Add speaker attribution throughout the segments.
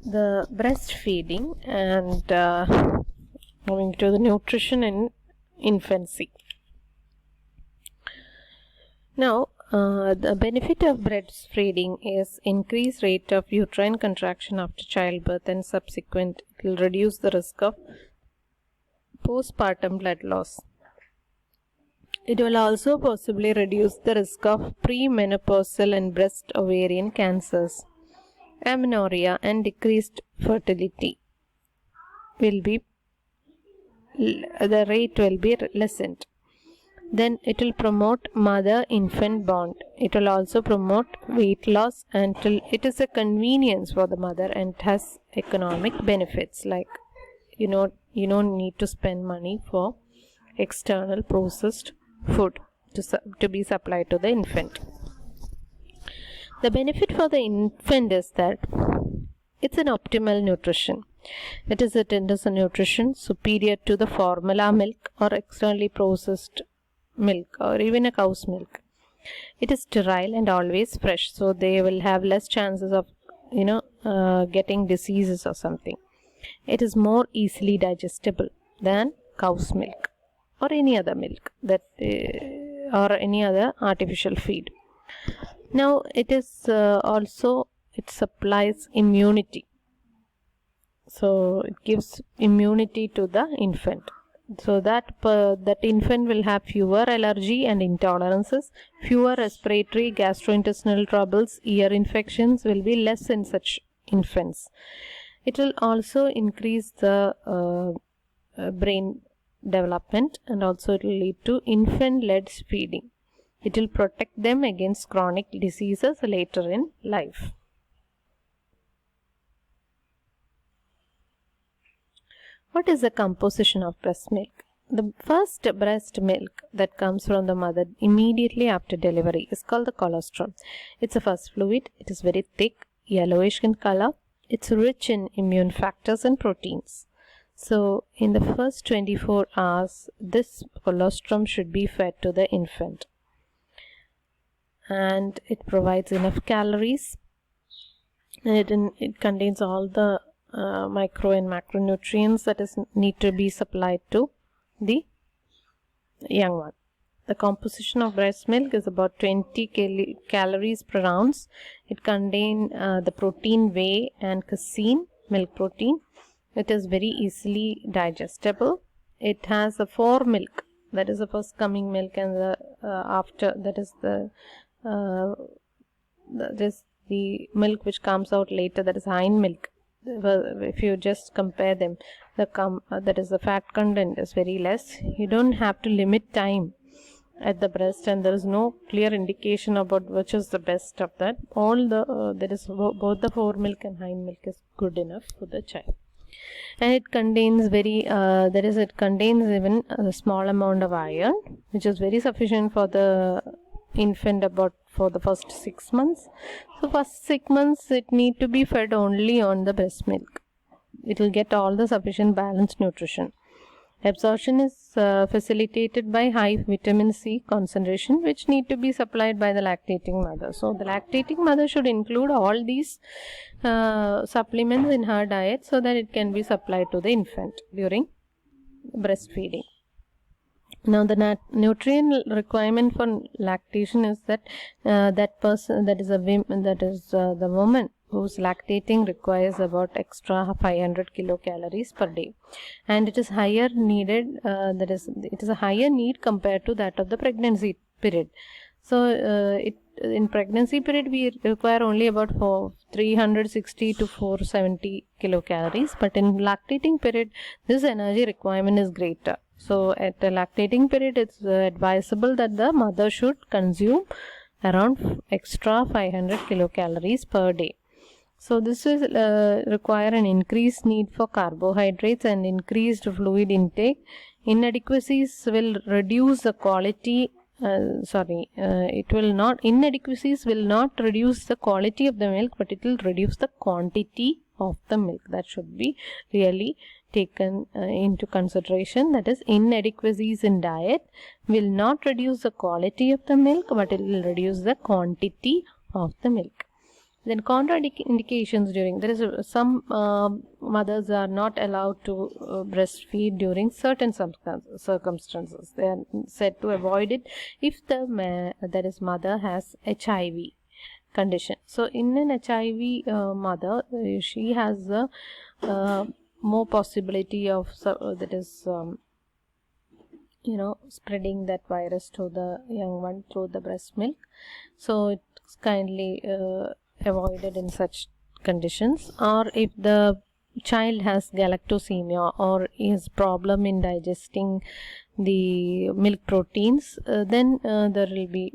Speaker 1: the breastfeeding and moving to the nutrition in infancy. Now, the benefit of breastfeeding is increased rate of uterine contraction after childbirth and subsequent. It will reduce the risk of postpartum blood loss. It will also possibly reduce the risk of premenopausal and breast ovarian cancers. Amenorrhea and decreased fertility will be, the rate will be lessened. Then it will promote mother-infant bond. It will also promote weight loss, and it is a convenience for the mother and has economic benefits, like you don't need to spend money for external processed food to be supplied to the infant. The benefit for the infant is that it's an optimal nutrition. It is a nutrition superior to the formula milk or externally processed milk or even a cow's milk. It is sterile and always fresh, so they will have less chances of getting diseases or something. It is more easily digestible than cow's milk or any other milk or any other artificial feed. Now it is it supplies immunity, so it gives immunity to the infant. So that infant will have fewer allergy and intolerances, fewer respiratory, gastrointestinal troubles, ear infections will be less in such infants. It will also increase the brain development, and also it will lead to infant-led feeding. It will protect them against chronic diseases later in life. What is the composition of breast milk? The first breast milk that comes from the mother immediately after delivery is called the colostrum. It's a first fluid. It is very thick, yellowish in color. It's rich in immune factors and proteins. So, in the first 24 hours, this colostrum should be fed to the infant. And it provides enough calories. And it contains all the micro and macronutrients that need to be supplied to the young one. The composition of breast milk is about 20 calories per ounce. It contains the protein whey and casein, milk protein. It is very easily digestible. It has a fore milk, that is the first coming milk, and the after, that is the milk which comes out later, that is hind milk. If you just compare them, that is the fat content is very less. You don't have to limit time at the breast, and there is no clear indication about which is the best of that. All that is both the fore milk and hind milk is good enough for the child. And it contains it contains even a small amount of iron, which is very sufficient for the infant for the first 6 months. So first 6 months it need to be fed only on the breast milk. It will get all the sufficient balanced nutrition. Absorption is facilitated by high vitamin C concentration, which need to be supplied by the lactating mother. So the lactating mother should include all these supplements in her diet so that it can be supplied to the infant during breastfeeding. Now the nutrient requirement for lactation is that the woman who's lactating requires about extra 500 kilocalories per day, and it is higher needed. It is a higher need compared to that of the pregnancy period. So in pregnancy period we require only about 360 to 470 kilocalories, but in lactating period this energy requirement is greater. So at the lactating period, it's advisable that the mother should consume around extra 500 kilocalories per day. So this is require an increased need for carbohydrates and increased fluid intake. Inadequacies will reduce the quality. Inadequacies will not reduce the quality of the milk, but it will reduce the quantity of the milk. That should be really taken into consideration. That is, inadequacies in diet will not reduce the quality of the milk, but it will reduce the quantity of the milk. Then contraindications during, there is some mothers are not allowed to breastfeed during certain circumstances. They are said to avoid it if the mother has HIV condition. So in an HIV mother, she has a more possibility of spreading that virus to the young one through the breast milk. So it's kindly avoided in such conditions. Or if the child has galactosemia or is problem in digesting the milk proteins, then there will be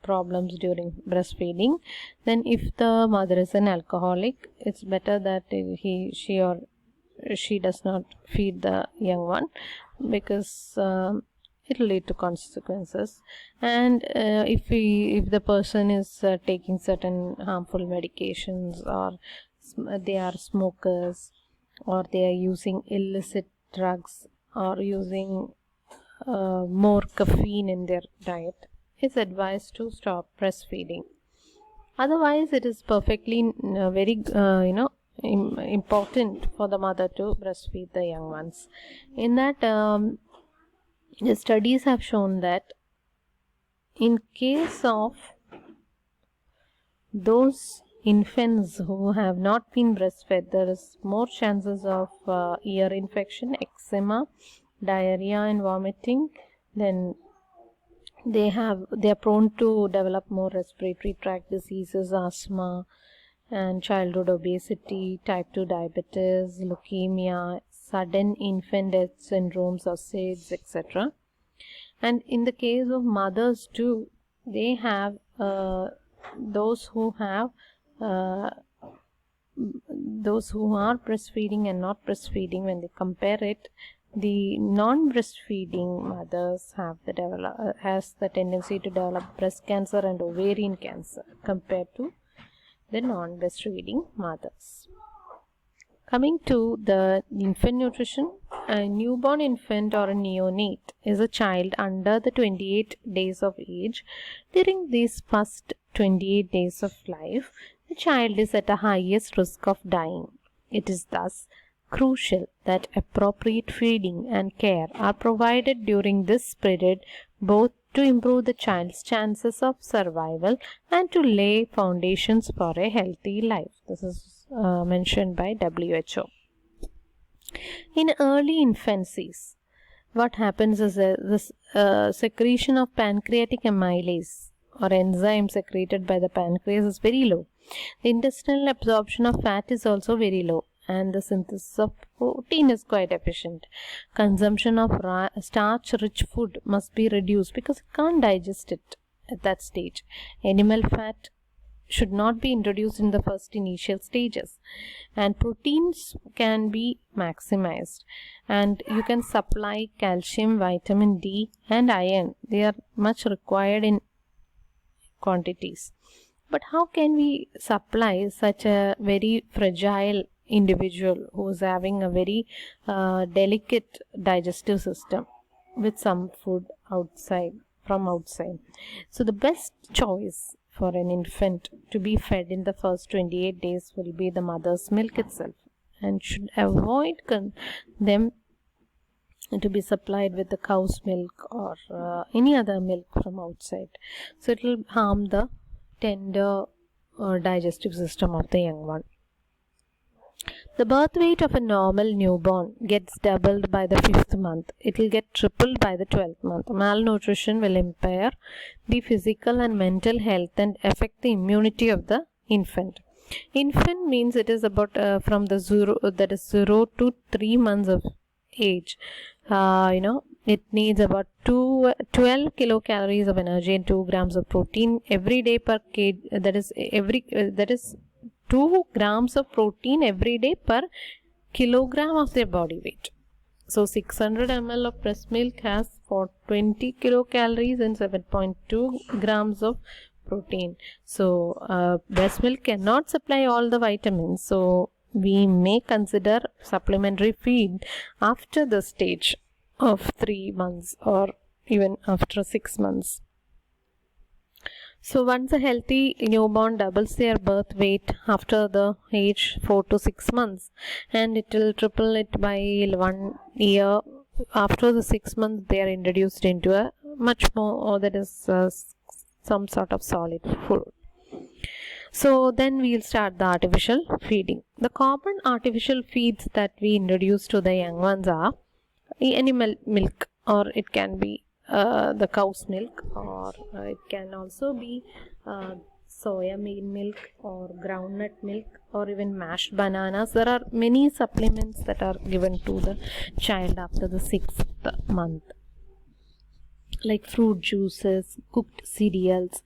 Speaker 1: problems during breastfeeding. Then if the mother is an alcoholic, it's better that she does not feed the young one, because it will lead to consequences. And if the person is taking certain harmful medications, or they are smokers, or they are using illicit drugs, or using more caffeine in their diet, it's advised to stop breastfeeding. Otherwise, it is perfectly very important for the mother to breastfeed the young ones. In that, the studies have shown that in case of those infants who have not been breastfed, there is more chances of ear infection, eczema, diarrhea and vomiting. Then they are prone to develop more respiratory tract diseases, asthma, and childhood obesity, type 2 diabetes, leukemia, sudden infant death syndromes or SIDS, etc. And in the case of mothers too, they have those who are breastfeeding and not breastfeeding. When they compare it, the non-breastfeeding mothers has the tendency to develop breast cancer and ovarian cancer compared to the non-breastfeeding mothers. Coming to the infant nutrition, a newborn infant or a neonate is a child under the 28 days of age. During these first 28 days of life, the child is at the highest risk of dying. It is thus crucial that appropriate feeding and care are provided during this period, both to improve the child's chances of survival and to lay foundations for a healthy life. This is mentioned by WHO. In early infancies, what happens is this secretion of pancreatic amylase or enzyme secreted by the pancreas is very low. The intestinal absorption of fat is also very low, and the synthesis of protein is quite efficient. Consumption of starch-rich food must be reduced because it can't digest it at that stage. Animal fat should not be introduced in the first initial stages, and proteins can be maximized, and you can supply calcium, vitamin D and iron. They are much required in quantities. But how can we supply such a very fragile individual who is having a very delicate digestive system with some food from outside? So the best choice for an infant to be fed in the first 28 days will be the mother's milk itself, and should avoid them to be supplied with the cow's milk or any other milk from outside. So it will harm the tender digestive system of the young one. The birth weight of a normal newborn gets doubled by the 5th month. It will get tripled by the 12th month. Malnutrition will impair the physical and mental health and affect the immunity of the infant. Infant means it is about from the 0 to 3 months of age. It needs about 12 kilocalories of energy and 2 grams of protein every day per kg. That is 2 grams of protein every day per kilogram of their body weight. So 600 ml of breast milk has 20 kilocalories and 7.2 grams of protein. So breast milk cannot supply all the vitamins. So we may consider supplementary feed after the stage of 3 months or even after 6 months. So once a healthy newborn doubles their birth weight after the age 4 to 6 months, and it will triple it by 1 year. After the 6 months, they are introduced into a much more, or that is some sort of solid food. So then we'll start the artificial feeding. The common artificial feeds that we introduce to the young ones are animal milk, or it can be the cow's milk, or it can also be soya bean milk or groundnut milk, or even mashed bananas. There are many supplements that are given to the child after the 6th month, like fruit juices, cooked cereals.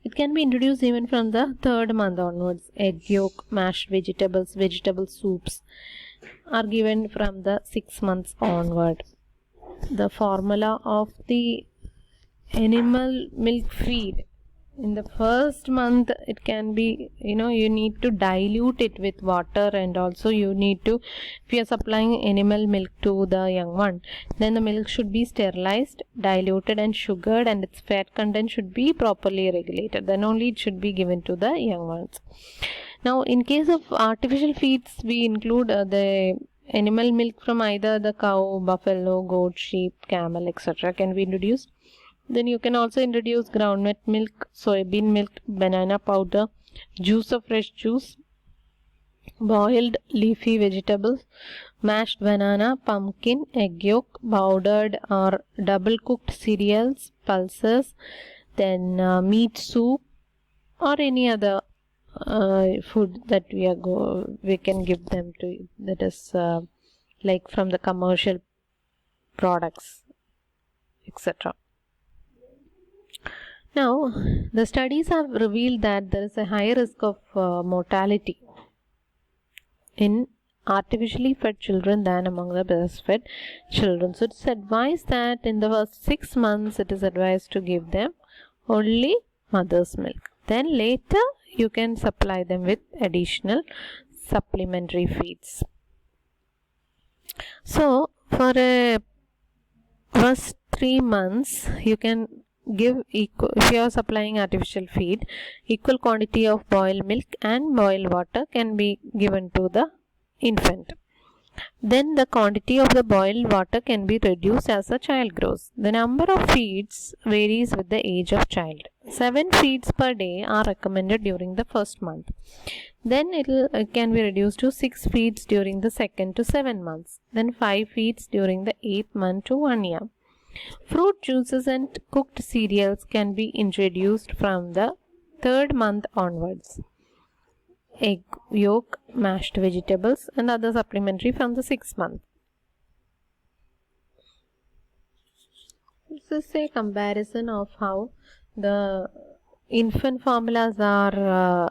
Speaker 1: It can be introduced even from the 3rd month onwards. Egg yolk, mashed vegetables, vegetable soups are given from the 6 months onward. The formula of the animal milk feed, in the first month it can be, you need to dilute it with water, and also you need to, if you are supplying animal milk to the young one, then the milk should be sterilized, diluted and sugared, and its fat content should be properly regulated. Then only it should be given to the young ones. Now in case of artificial feeds, we include the animal milk from either the cow, buffalo, goat, sheep, camel, etc. can be introduced. Then you can also introduce groundnut milk, soybean milk, banana powder, juice of fresh juice, boiled leafy vegetables, mashed banana, pumpkin, egg yolk, powdered or double cooked cereals, pulses, then meat soup, or any other food that we can give them to, that is like from the commercial products, etc. Now the studies have revealed that there is a high risk of mortality in artificially fed children than among the breastfed children. So it's advised that in the first 6 months it is advised to give them only mother's milk. Then later you can supply them with additional supplementary feeds. So for a first 3 months you can give if you are supplying artificial feed, equal quantity of boiled milk and boiled water can be given to the infant. Then the quantity of the boiled water can be reduced as the child grows. The number of feeds varies with the age of child. 7 feeds per day are recommended during the first month. Then it can be reduced to 6 feeds during the 2nd to 7 months. Then 5 feeds during the 8th month to 1 year. Fruit juices and cooked cereals can be introduced from the 3rd month onwards. Egg yolk, mashed vegetables, and other supplementary from the 6th month. This is a comparison of how the infant formulas are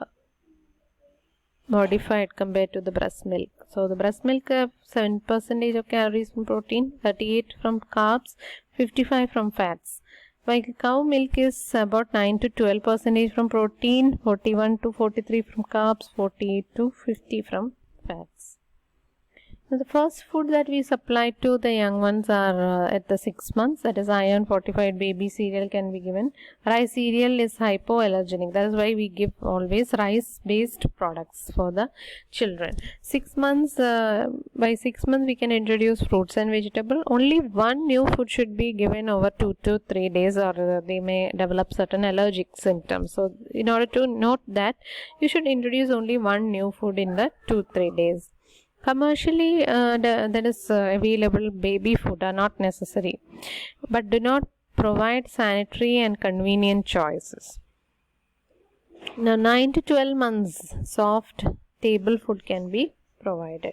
Speaker 1: modified compared to the breast milk. So the breast milk have 7% of calories from protein, 38 from carbs, 55 from fats. While cow milk is about 9 to 12% from protein, 41 to 43 from carbs, 48 to 50 from fats. Now, the first food that we supply to the young ones are at the 6 months, that is iron fortified baby cereal can be given. Rice cereal is hypoallergenic, that is why we give always rice based products for the children. 6 months, by 6 months we can introduce fruits and vegetables. Only one new food should be given over 2 to 3 days, or they may develop certain allergic symptoms. So in order to note that, you should introduce only one new food in the 2-3 days. Commercially that is available baby food are not necessary, but do not provide sanitary and convenient choices. Now 9 to 12 months soft table food can be provided.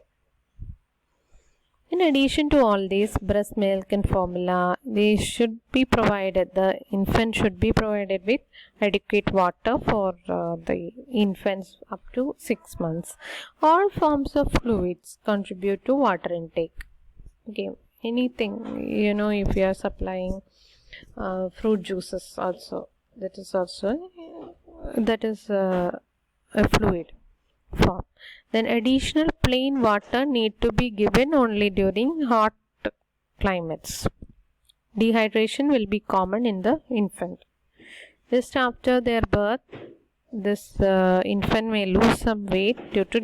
Speaker 1: In addition to all these, breast milk and formula, they should be provided, the infant should be provided with adequate water for the infants up to 6 months. All forms of fluids contribute to water intake. Okay, anything, if you are supplying fruit juices also, that is a fluid form. Then additional plain water need to be given only during hot climates. Dehydration will be common in the infant. Just after their birth, this infant may lose some weight due to